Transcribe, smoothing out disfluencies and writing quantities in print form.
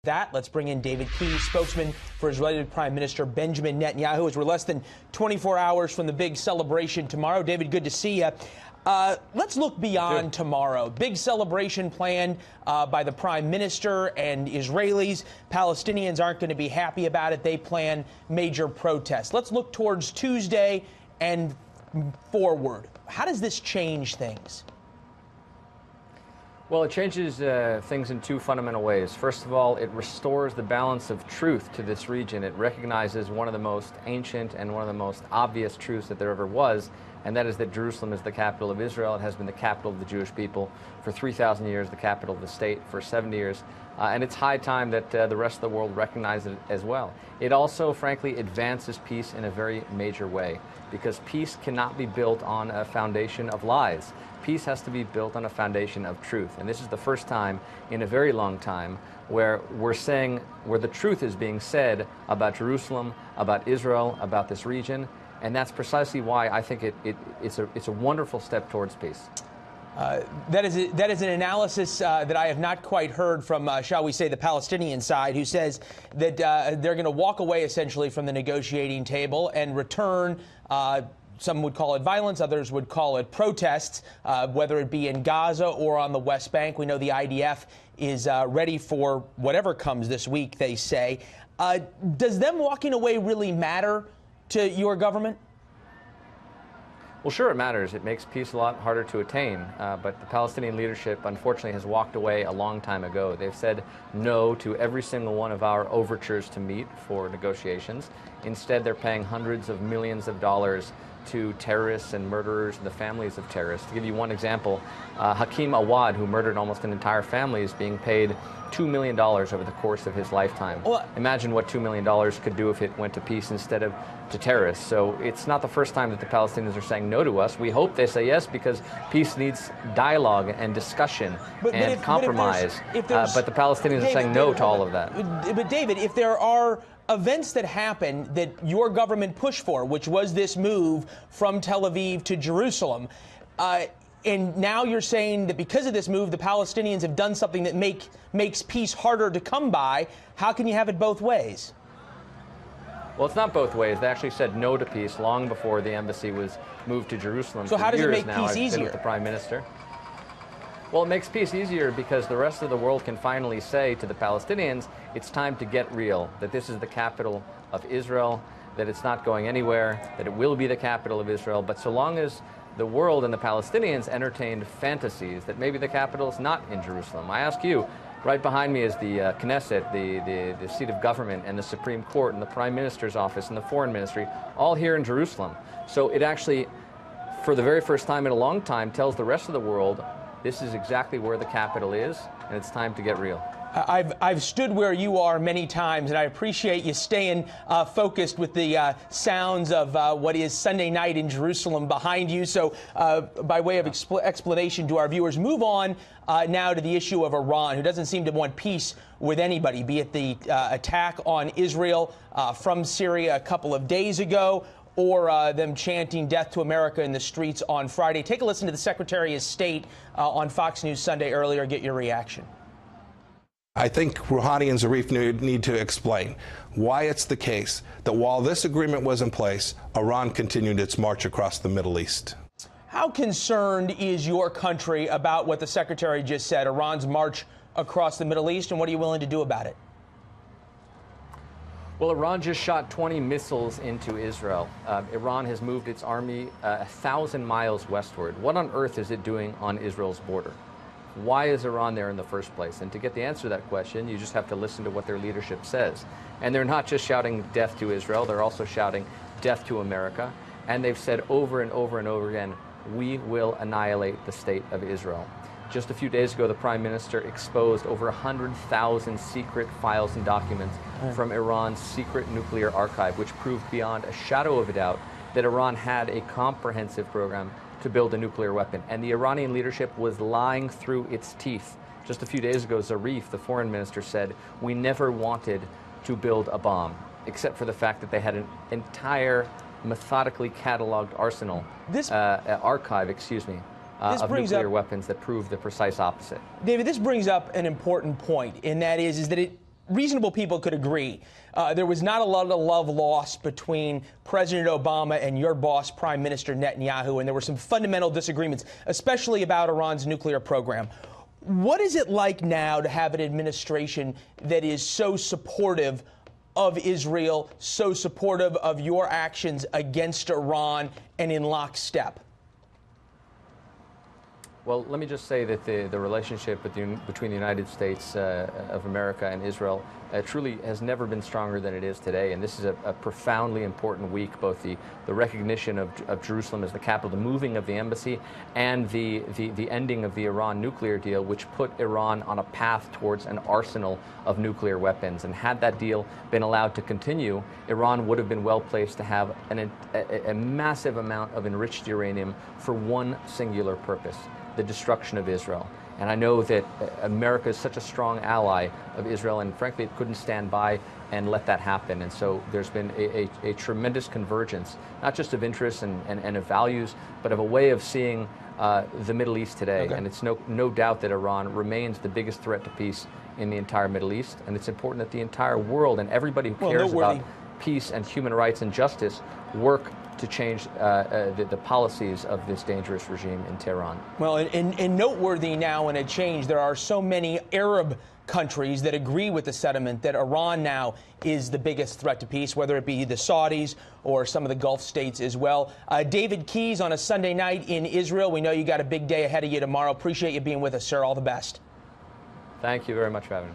that, let's bring in David Key, spokesman for Israeli Prime Minister Benjamin Netanyahu, as we're less than 24 hours from the big celebration tomorrow. David, good to see you. Let's look beyond tomorrow. Big celebration planned by the Prime Minister and Israelis. Palestinians aren't going to be happy about it. They plan major protests. Let's look towards Tuesday and forward. How does this change things? Well, it changes things in two fundamental ways. First of all, it restores the balance of truth to this region. It recognizes one of the most ancient and one of the most obvious truths that there ever was, and that is that Jerusalem is the capital of Israel. It has been the capital of the Jewish people for 3,000 years, the capital of the state for 70 years. And it's high time that the rest of the world recognize it as well. It also, frankly, advances peace in a very major way, because peace cannot be built on a foundation of lies. Peace has to be built on a foundation of truth. And this is the first time in a very long time where where the truth is being said about Jerusalem, about Israel, about this region. And that's precisely why I think it's a wonderful step towards peace. That is an analysis that I have not quite heard from, shall we say, the Palestinian side, who says that they're going to walk away essentially from the negotiating table and return. Some would call it violence, others would call it protests, whether it be in Gaza or on the West Bank. We know the IDF is ready for whatever comes this week, they say. Does them walking away really matter to your government? Well, sure, it matters. It makes peace a lot harder to attain. But the Palestinian leadership, unfortunately, has walked away a long time ago. They've said no to every single one of our overtures to meet for negotiations. Instead, they're paying hundreds of millions of dollars to terrorists and murderers and the families of terrorists. To give you one example, Hakeem Awad, who murdered almost an entire family, is being paid $2 million over the course of his lifetime. Well, imagine what $2 million could do if it went to peace instead of to terrorists. So it's not the first time that the Palestinians are saying no to us. We hope they say yes, because peace needs dialogue and discussion and compromise. But the Palestinians are saying no to all of that. But David, if there are events that happen that your government pushed for, which was this move from Tel Aviv to Jerusalem, and now you're saying that because of this move, the Palestinians have done something that makes peace harder to come by. How can you have it both ways? Well, it's not both ways. They actually said no to peace long before the embassy was moved to Jerusalem. So how does it make peace easier? I've been with the Prime Minister. Well, it makes peace easier because the rest of the world can finally say to the Palestinians, it's time to get real, that this is the capital of Israel, that it's not going anywhere, that it will be the capital of Israel. But so long as the world and the Palestinians entertained fantasies that maybe the capital is not in Jerusalem. I ask you, right behind me is the Knesset, the seat of government, and the Supreme Court, and the Prime Minister's office, and the Foreign Ministry, all here in Jerusalem. So it actually, for the very first time in a long time, tells the rest of the world this is exactly where the capital is, and it's time to get real. I've stood where you are many times, and I appreciate you staying focused with the sounds of what is Sunday night in Jerusalem behind you. So by way of explanation to our viewers, move on now to the issue of Iran, who doesn't seem to want peace with anybody, be it the attack on Israel from Syria a couple of days ago, or them chanting death to America in the streets on Friday. Take a listen to the Secretary of State on Fox News Sunday earlier. Get your reaction. I think Rouhani and Zarif need to explain why it's the case that while this agreement was in place, Iran continued its march across the Middle East. How concerned is your country about what the Secretary just said, Iran's march across the Middle East, and what are you willing to do about it? Well, Iran just shot 20 missiles into Israel. Iran has moved its army 1,000 miles westward. What on earth is it doing on Israel's border? Why is Iran there in the first place? And to get the answer to that question, you just have to listen to what their leadership says. And they're not just shouting death to Israel, they're also shouting death to America. And they've said over and over and over again, we will annihilate the state of Israel. Just a few days ago, the Prime Minister exposed over 100,000 secret files and documents from Iran's secret nuclear archive, which proved beyond a shadow of a doubt that Iran had a comprehensive program to build a nuclear weapon. And the Iranian leadership was lying through its teeth. Just a few days ago, Zarif, the foreign minister, said, we never wanted to build a bomb, except for the fact that they had an entire methodically cataloged arsenal, archive, of nuclear weapons that prove the precise opposite. David, this brings up an important point, and that is that reasonable people could agree there was not a lot of love lost between President Obama and your boss, Prime Minister Netanyahu, and there were some fundamental disagreements, especially about Iran's nuclear program. What is it like now to have an administration that is so supportive of Israel, so supportive of your actions against Iran, and in lockstep? Well, let me just say that the relationship between the United States of America and Israel truly has never been stronger than it is today. And this is a profoundly important week, both the recognition of Jerusalem as the capital, the moving of the embassy, and the ending of the Iran nuclear deal, which put Iran on a path towards an arsenal of nuclear weapons. And had that deal been allowed to continue, Iran would have been well placed to have a massive amount of enriched uranium for one singular purpose: the destruction of Israel. And I know that America is such a strong ally of Israel, and frankly, it couldn't stand by and let that happen. And so there's been a tremendous convergence, not just of interests and of values, but of a way of seeing the Middle East today. Okay. And it's no doubt that Iran remains the biggest threat to peace in the entire Middle East. And it's important that the entire world and everybody who cares about peace and human rights and justice work to change the policies of this dangerous regime in Tehran. Well, and noteworthy now in a change, there are so many Arab countries that agree with the sentiment that Iran now is the biggest threat to peace, whether it be the Saudis or some of the Gulf states as well. David Keyes on a Sunday night in Israel. We know you got a big day ahead of you tomorrow. Appreciate you being with us, sir. All the best. Thank you very much for having me.